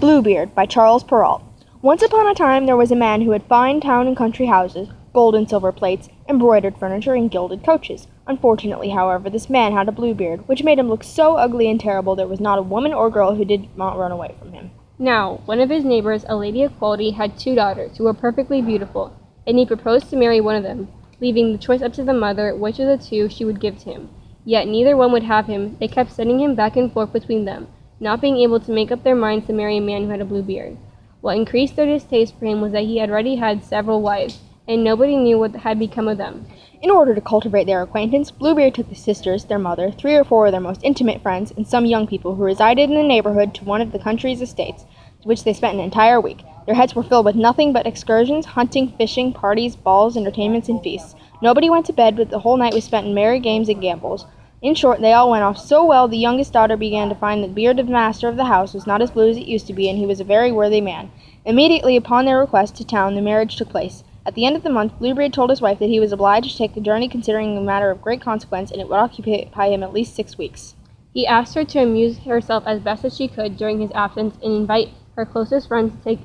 Bluebeard by Charles Perrault. Once upon a time there was a man who had fine town and country houses, gold and silver plates, embroidered furniture, and gilded coaches. Unfortunately, however, this man had a blue beard, which made him look so ugly and terrible there was not a woman or girl who did not run away from him. Now, one of his neighbors, a lady of quality, had 2 daughters who were perfectly beautiful, and he proposed to marry one of them, leaving the choice up to the mother which of the 2 she would give to him. Yet neither one would have him. They kept sending him back and forth between them, not being able to make up their minds to marry a man who had a blue beard. What increased their distaste for him was that he had already had several wives, and nobody knew what had become of them. In order to cultivate their acquaintance, Bluebeard took the sisters, their mother, 3 or 4 of their most intimate friends, and some young people who resided in the neighborhood to one of the country's estates, to which they spent an entire week. Their heads were filled with nothing but excursions, hunting, fishing, parties, balls, entertainments, and feasts. Nobody went to bed, but the whole night was spent in merry games and gambols. In short, they all went off so well, the youngest daughter began to find that the beard of the master of the house was not as blue as it used to be, and he was a very worthy man. Immediately upon their request to town, the marriage took place. At the end of the month, Bluebeard told his wife that he was obliged to take the journey, considering a matter of great consequence, and it would occupy him at least 6 weeks. He asked her to amuse herself as best as she could during his absence, and invite her closest friends to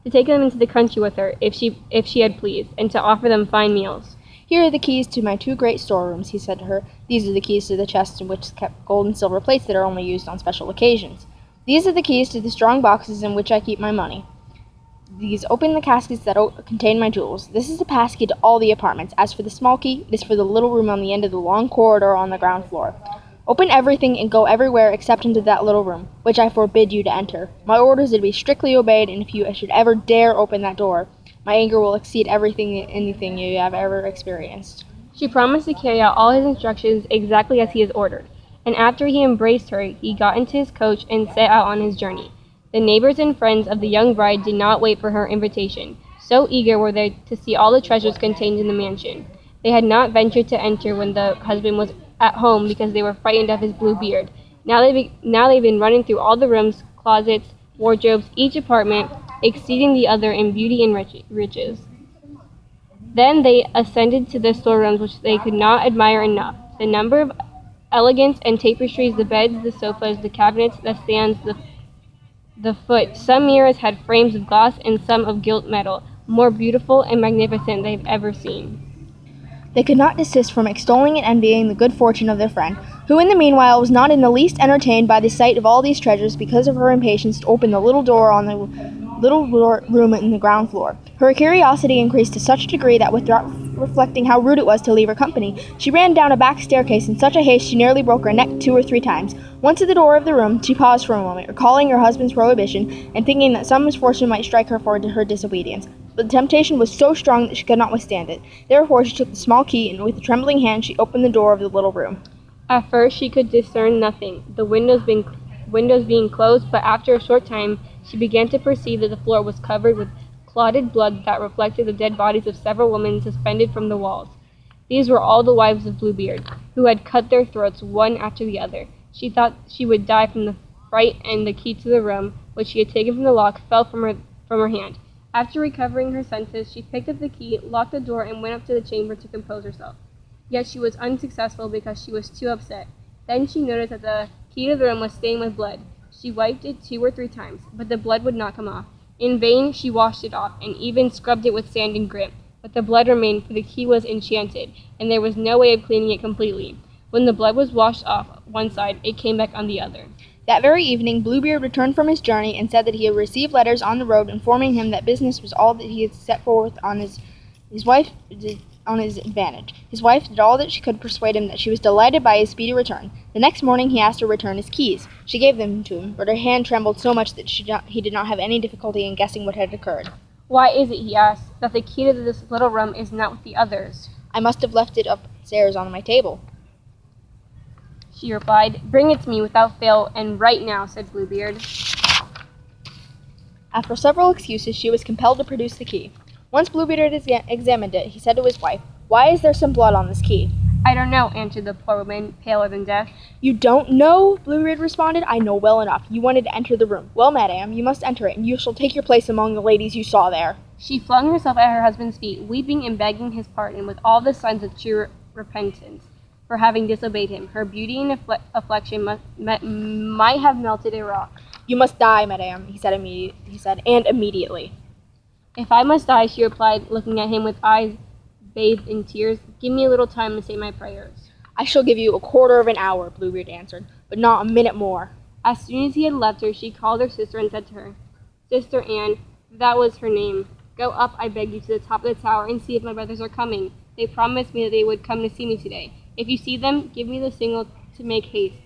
take them into the country with her, if she had pleased, and to offer them fine meals. "Here are the keys to my 2 great storerooms," he said to her. "These are the keys to the chests in which kept gold and silver plates that are only used on special occasions. These are the keys to the strong boxes in which I keep my money. These open the caskets that contain my jewels. This is the pass key to all the apartments. As for the small key, it is for the little room on the end of the long corridor on the ground floor. Open everything and go everywhere except into that little room, which I forbid you to enter. My orders are to be strictly obeyed, and if you should ever dare open that door, my anger will exceed anything you have ever experienced." She promised to carry out all his instructions exactly as he had ordered, and after he embraced her, he got into his coach and set out on his journey. The neighbors and friends of the young bride did not wait for her invitation. So eager were they to see all the treasures contained in the mansion. They had not ventured to enter when the husband was at home because they were frightened of his blue beard. Now they've been running through all the rooms, closets, wardrobes, each apartment, exceeding the other in beauty and riches. Then they ascended to the storerooms which they could not admire enough. The number of elegance and tapestries, the beds, the sofas, the cabinets, the stands, the foot. Some mirrors had frames of glass and some of gilt metal, more beautiful and magnificent they've ever seen. They could not desist from extolling and envying the good fortune of their friend, who in the meanwhile was not in the least entertained by the sight of all these treasures because of her impatience to open the little door on the little room in the ground floor. Her curiosity increased to such a degree that without reflecting how rude it was to leave her company, she ran down a back staircase in such a haste she nearly broke her neck 2 or 3 times. Once at the door of the room, she paused for a moment, recalling her husband's prohibition, and thinking that some misfortune might strike her for her disobedience. But the temptation was so strong that she could not withstand it. Therefore she took the small key, and with a trembling hand she opened the door of the little room. At first she could discern nothing, the windows being closed, but after a short time she began to perceive that the floor was covered with clotted blood that reflected the dead bodies of several women suspended from the walls. These were all the wives of Bluebeard, who had cut their throats one after the other. She thought she would die from the fright, and the key to the room, which she had taken from the lock, fell from her hand. After recovering her senses, she picked up the key, locked the door, and went up to the chamber to compose herself. Yet she was unsuccessful because she was too upset. Then she noticed that the key to the room was stained with blood. She wiped it 2 or 3 times, but the blood would not come off. In vain she washed it off, and even scrubbed it with sand and grit, but the blood remained, for the key was enchanted, and there was no way of cleaning it completely. When the blood was washed off one side, it came back on the other. That very evening, Bluebeard returned from his journey and said that he had received letters on the road informing him that business was all that he had set forth on his advantage. His wife did all that she could to persuade him that she was delighted by his speedy return. The next morning he asked her to return his keys. She gave them to him, but her hand trembled so much that he did not have any difficulty in guessing what had occurred. "Why is it," he asked, "that the key to this little room is not with the others?" "I must have left it upstairs on my table," she replied. "Bring it to me without fail, and right now," said Bluebeard. After several excuses, she was compelled to produce the key. Once Bluebeard had examined it, he said to his wife, "Why is there some blood on this key?" "I don't know," answered the poor woman, paler than death. "You don't know?" Bluebeard responded. "I know well enough. You wanted to enter the room. Well, madam, you must enter it, and you shall take your place among the ladies you saw there." She flung herself at her husband's feet, weeping and begging his pardon with all the signs of true repentance for having disobeyed him. Her beauty and affliction might have melted a rock. "You must die, madame," he said, and immediately. If I must die, she replied, looking at him with eyes bathed in tears, give me a little time to say my prayers. "I shall give you a quarter of an hour," Bluebeard answered, "but not a minute more." As soon as he had left her, she called her sister and said to her, Sister Anne, that was her name, go up, I beg you, to the top of the tower and see if my brothers are coming. They promised me that they would come to see me today. If you see them, give me the signal to make haste.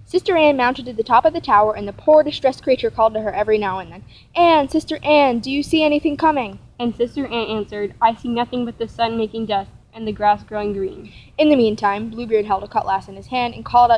Sister Anne mounted to the top of the tower, and the poor distressed creature called to her every now and then, "Anne, Sister Anne, do you see anything coming?" And Sister Anne answered, I see nothing but the sun making dust, and the grass growing green. In the meantime, Bluebeard held a cutlass in his hand and called out to